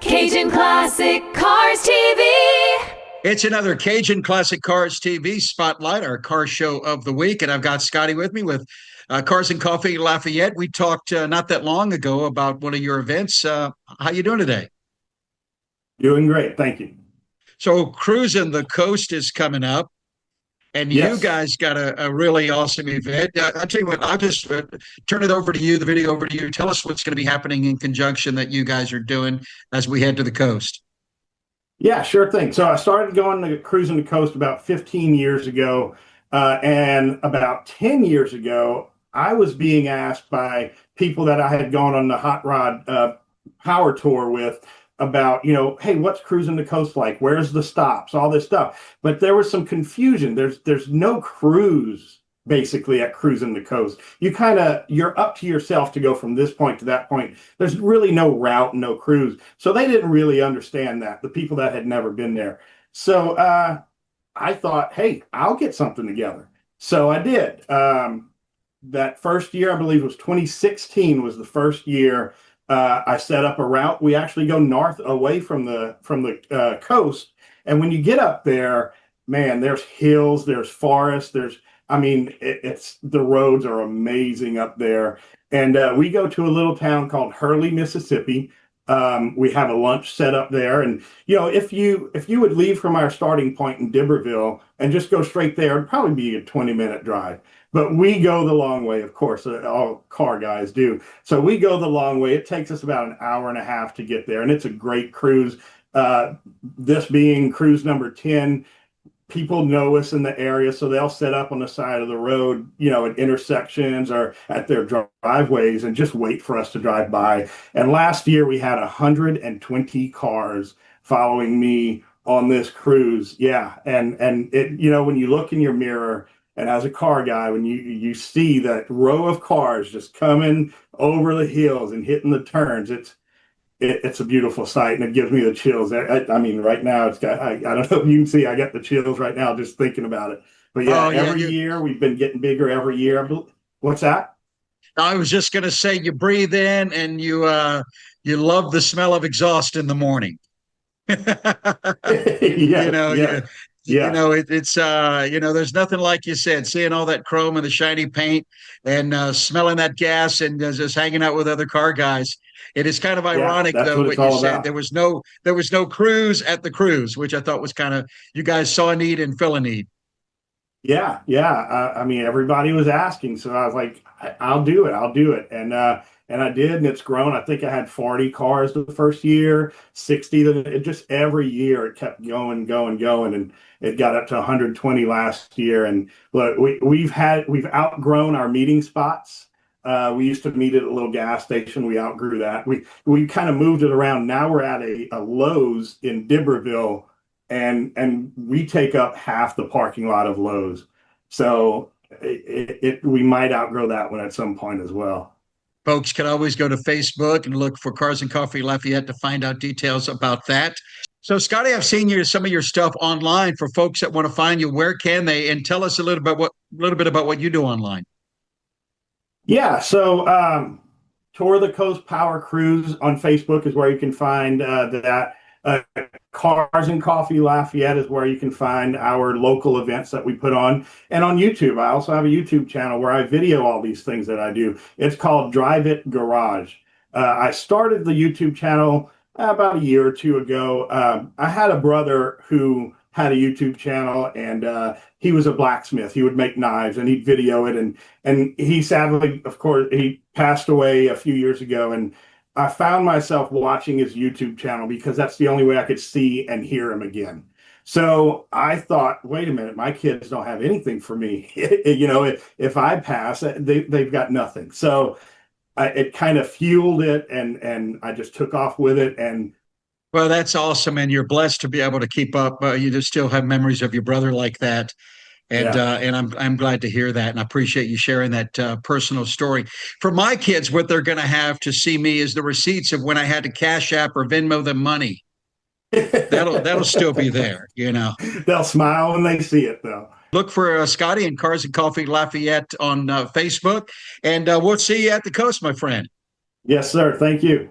Cajun Classic Cars TV. It's another Cajun Classic Cars TV Spotlight, our car show of the week. And I've got Scotty with me with Cars and Coffee Lafayette. We talked not that long ago about one of your events. How you doing today? Doing great. Thank you. So Cruisin the Coast is coming up, and you Yes. guys got a really awesome event. I'll tell you what, I'll just turn it over to you, the video over to you. Tell us what's going to be happening in conjunction that you guys are doing as we head to the coast. Yeah, sure thing. So I started going to Cruising the Coast about 15 years ago. And about 10 years ago, I was being asked by people that I had gone on the hot rod power tour with about, hey, what's Cruising the Coast like? Where's the stops? All this stuff. But there was some confusion. There's no cruise basically at Cruising the Coast. You're up to yourself to go from this point to that point. There's really no route, no cruise. So they didn't really understand that, the people that had never been there. So I thought, hey, I'll get something together. So I did. That first year, I believe it was 2016 was the first year I set up a route. We actually go north away from the coast. And when you get up there, man, there's hills, there's forests, it's the roads are amazing up there. And we go to a little town called Hurley, Mississippi. We have a lunch set up there. And, if you would leave from our starting point in Dibberville and just go straight there, it'd probably be a 20-minute drive. But we go the long way, of course, all car guys do. So we go the long way. It takes us about an hour and a half to get there. And it's a great cruise. This being cruise number 10, people know us in the area, so they'll set up on the side of the road, at intersections or at their driveways and just wait for us to drive by. And last year we had 120 cars following me on this cruise. Yeah. And it, when you look in your mirror and as a car guy, when you see that row of cars just coming over the hills and hitting the turns, it's a beautiful sight, and it gives me the chills. Right now I don't know if you can see, I got the chills right now just thinking about it. But yeah, every year we've been getting bigger every year. What's that? I was just going to say, you breathe in and you love the smell of exhaust in the morning. Yeah. There's nothing like you said, seeing all that chrome and the shiny paint and smelling that gas and just hanging out with other car guys. It is kind of ironic, though, what you said. There was no cruise at the cruise, which I thought was kind of, you guys saw a need and fill a need. Yeah. Everybody was asking, so I was like, I'll do it. And I did, and it's grown. I think I had 40 cars the first year, 60. It just every year it kept going, and it got up to 120 last year. And look, we've outgrown our meeting spots. We used to meet at a little gas station. We outgrew that. We kind of moved it around. Now we're at a Lowe's in Dibberville, and we take up half the parking lot of Lowe's. So we might outgrow that one at some point as well. Folks can always go to Facebook and look for Cars and Coffee Lafayette to find out details about that. So, Scotty, I've seen some of your stuff online. For folks that want to find you, where can they? And tell us a little bit about what you do online. Yeah, so Tour the Coast Power Cruise on Facebook is where you can find that. Cars and Coffee Lafayette is where you can find our local events that we put on. And on YouTube, I also have a YouTube channel where I video all these things that I do. It's called Drive It Garage. I started the YouTube channel about a year or two ago. I had a brother who had a YouTube channel, and he was a blacksmith. He would make knives and he'd video it. And he sadly, of course, he passed away a few years ago. And I found myself watching his YouTube channel because that's the only way I could see and hear him again. So I thought, wait a minute, my kids don't have anything for me. If I pass, they've got nothing. So it kind of fueled it, and I just took off with it. And well, that's awesome, and you're blessed to be able to keep up. You just still have memories of your brother like that. And I'm glad to hear that, and I appreciate you sharing that personal story. For my kids, what they're going to have to see me is the receipts of when I had to Cash App or Venmo them money. That'll still be there, They'll smile when they see it, though. Look for Scotty and Cars and Coffee Lafayette on Facebook, and we'll see you at the coast, my friend. Yes, sir. Thank you.